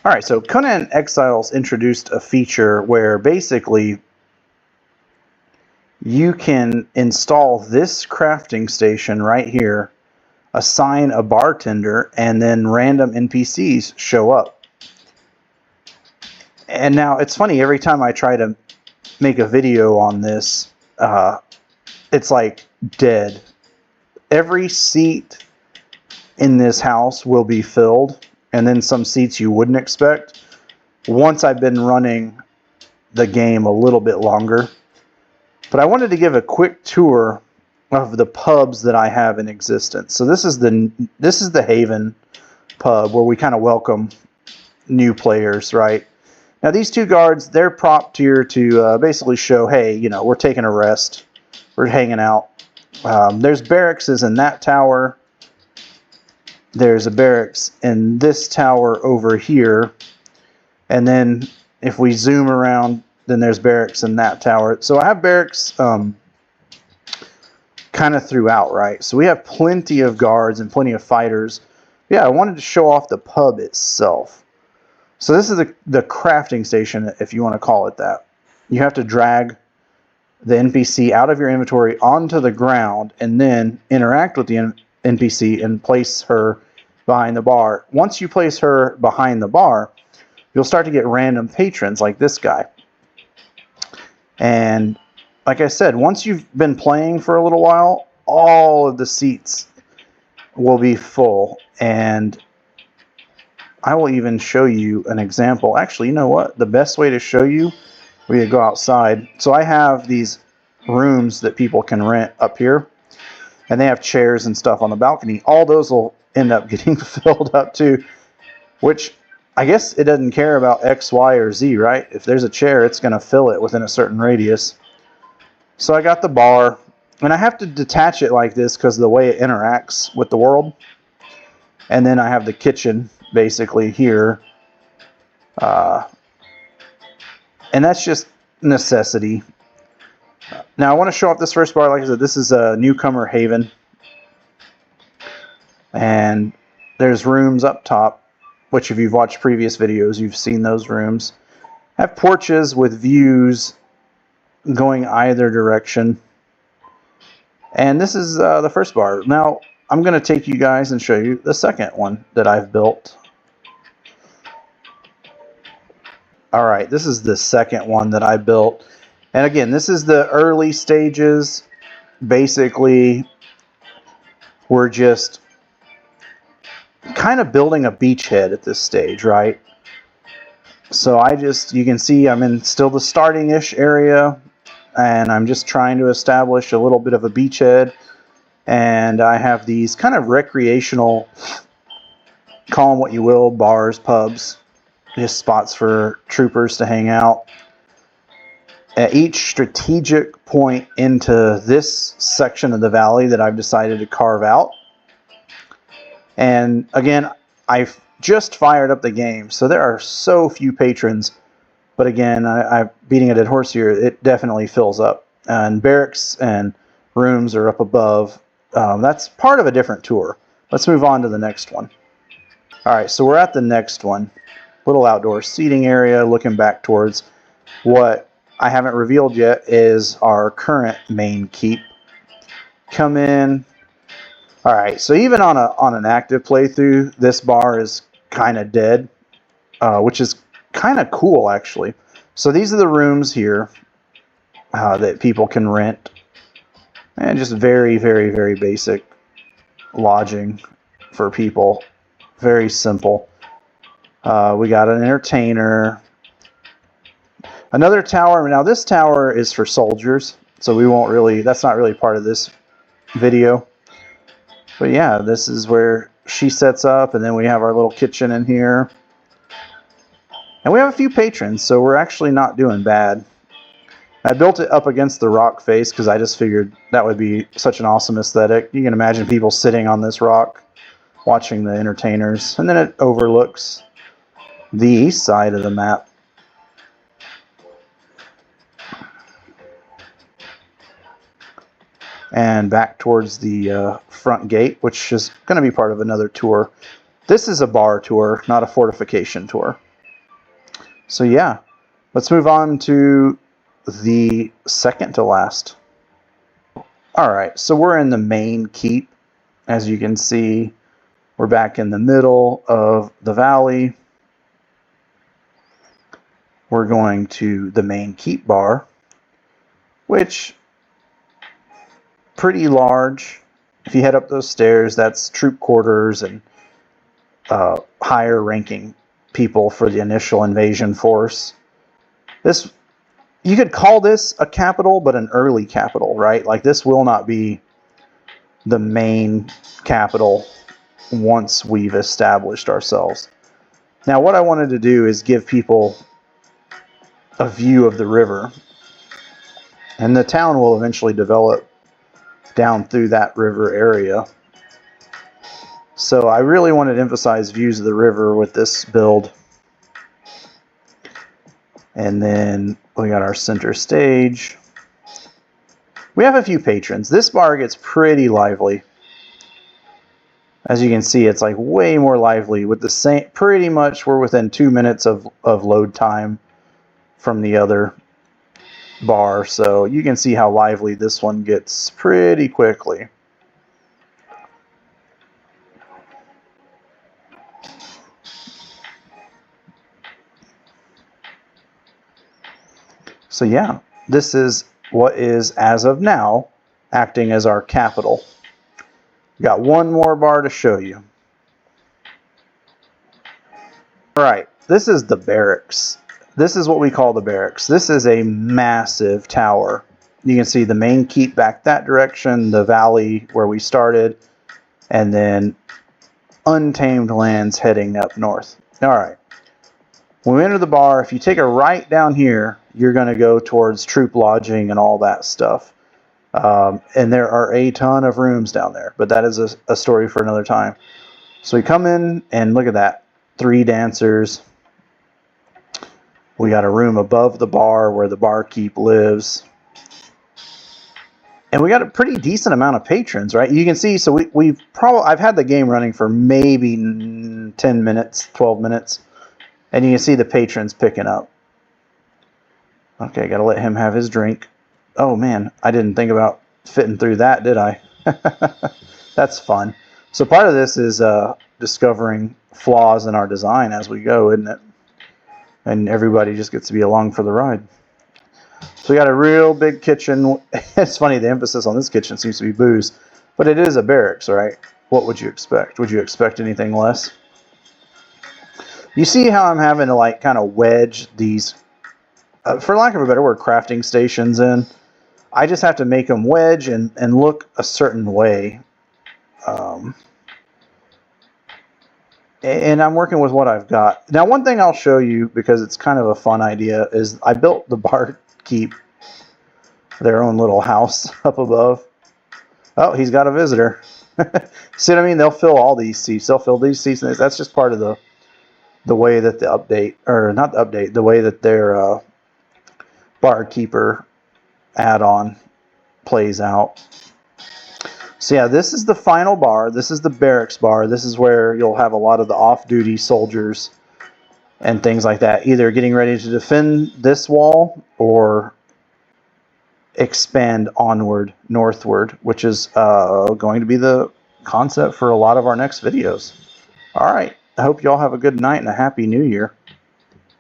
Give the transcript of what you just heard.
Alright, so Conan Exiles introduced a feature where basically you can install this crafting station right here, assign a bartender, and then random NPCs show up. And now it's funny, every time I try to make a video on this, it's like dead. Every seat in this house will be filled, and then some seats you wouldn't expect once I've been running the game a little bit longer. But I wanted to give a quick tour of the pubs that I have in existence. So this is the Haven pub, where we kind of welcome new players, right? Now these two guards, they're propped here to basically show, hey, you know, we're taking a rest, we're hanging out. There's barracks in that tower. There's a barracks in this tower over here. And then if we zoom around, then there's barracks in that tower. So I have barracks kind of throughout, right? So we have plenty of guards and plenty of fighters. Yeah, I wanted to show off the pub itself. So this is the crafting station, if you want to call it that. You have to drag the NPC out of your inventory onto the ground and then interact with the NPC and place her behind the bar. Once you place her behind the bar, you'll start to get random patrons like this guy. And like I said, once you've been playing for a little while, all of the seats will be full. And I will even show you an example. Actually, you know what? The best way to show you, we go outside. So I have these rooms that people can rent up here, and they have chairs and stuff on the balcony. All those will end up getting filled up too, which I guess it doesn't care about X, Y, or Z, right? If there's a chair, it's going to fill it within a certain radius. So I got the bar, and I have to detach it like this because of the way it interacts with the world. And then I have the kitchen basically here. And that's just necessity. Now I want to show off this first bar. Like I said, this is a newcomer Haven. And there's rooms up top, which if you've watched previous videos, you've seen those rooms. Have porches with views going either direction. And this is the first bar. Now I'm going to take you guys and show you the second one that I've built. Alright, this is the second one that I built. And again, this is the early stages. Basically, we're just kind of building a beachhead at this stage, right? So you can see I'm in still the starting-ish area, and I'm just trying to establish a little bit of a beachhead. And I have these kind of recreational, call them what you will, bars, pubs, just spots for troopers to hang out. At each strategic point into this section of the valley that I've decided to carve out. And again, I've just fired up the game, so there are so few patrons. But again, I'm beating a dead horse here. It definitely fills up. And barracks and rooms are up above. That's part of a different tour. Let's move on to the next one. Alright, so we're at the next one. Little outdoor seating area looking back towards what I haven't revealed yet is our current main keep. Come in. Alright, so even on an active playthrough, this bar is kind of dead, which is kind of cool actually. So these are the rooms here that people can rent. And just very, very, very basic lodging for people. Very simple. We got an entertainer. Another tower. Now this tower is for soldiers, so we won't really, that's not really part of this video. But yeah, this is where she sets up, and then we have our little kitchen in here. And we have a few patrons, so we're actually not doing bad. I built it up against the rock face because I just figured that would be such an awesome aesthetic. You can imagine people sitting on this rock watching the entertainers. And then it overlooks the east side of the map. And back towards the front gate, which is going to be part of another tour. This is a bar tour, not a fortification tour. So yeah, let's move on to the second to last. Alright, so we're in the main keep. As you can see, we're back in the middle of the valley. We're going to the main keep bar, which pretty large. If you head up those stairs, that's troop quarters and higher ranking people for the initial invasion force. This, you could call this a capital, but an early capital, right? Like, this will not be the main capital once we've established ourselves. Now, what I wanted to do is give people a view of the river, and the town will eventually develop down through that river area. So I really wanted to emphasize views of the river with this build. And then we got our center stage. We have a few patrons. This bar gets pretty lively. As you can see, it's like way more lively with the same, pretty much we're within 2 minutes of load time from the other bar. So you can see how lively this one gets pretty quickly. So yeah, this is what is, as of now, acting as our capital. Got one more bar to show you. Alright, this is the barracks. This is what we call the barracks. This is a massive tower. You can see the main keep back that direction, the valley where we started, and then untamed lands heading up north. Alright. When we enter the bar, if you take a right down here, you're going to go towards troop lodging and all that stuff. And there are a ton of rooms down there, but that is a story for another time. So we come in and look at that. 3 dancers. We got a room above the bar where the barkeep lives. And we got a pretty decent amount of patrons, right? You can see, so I've had the game running for maybe 10 minutes, 12 minutes. And you can see the patrons picking up. Okay, gotta let him have his drink. Oh man, I didn't think about fitting through that, did I? That's fun. So part of this is discovering flaws in our design as we go, isn't it? And everybody just gets to be along for the ride. So we got a real big kitchen. It's funny, the emphasis on this kitchen seems to be booze. But it is a barracks, right? What would you expect? Would you expect anything less? You see how I'm having to like kind of wedge these, for lack of a better word, crafting stations in. I just have to make them wedge and look a certain way. And I'm working with what I've got. Now, one thing I'll show you, because it's kind of a fun idea, is I built the barkeep their own little house up above. Oh, he's got a visitor. See what I mean? They'll fill all these seats. They'll fill these seats. And that's just part of the way that the update, or not the update, the way that their barkeeper add-on plays out. So yeah, this is the final bar. This is the barracks bar. This is where you'll have a lot of the off-duty soldiers and things like that, either getting ready to defend this wall or expand onward, northward, which is going to be the concept for a lot of our next videos. All right, I hope y'all have a good night and a happy new year.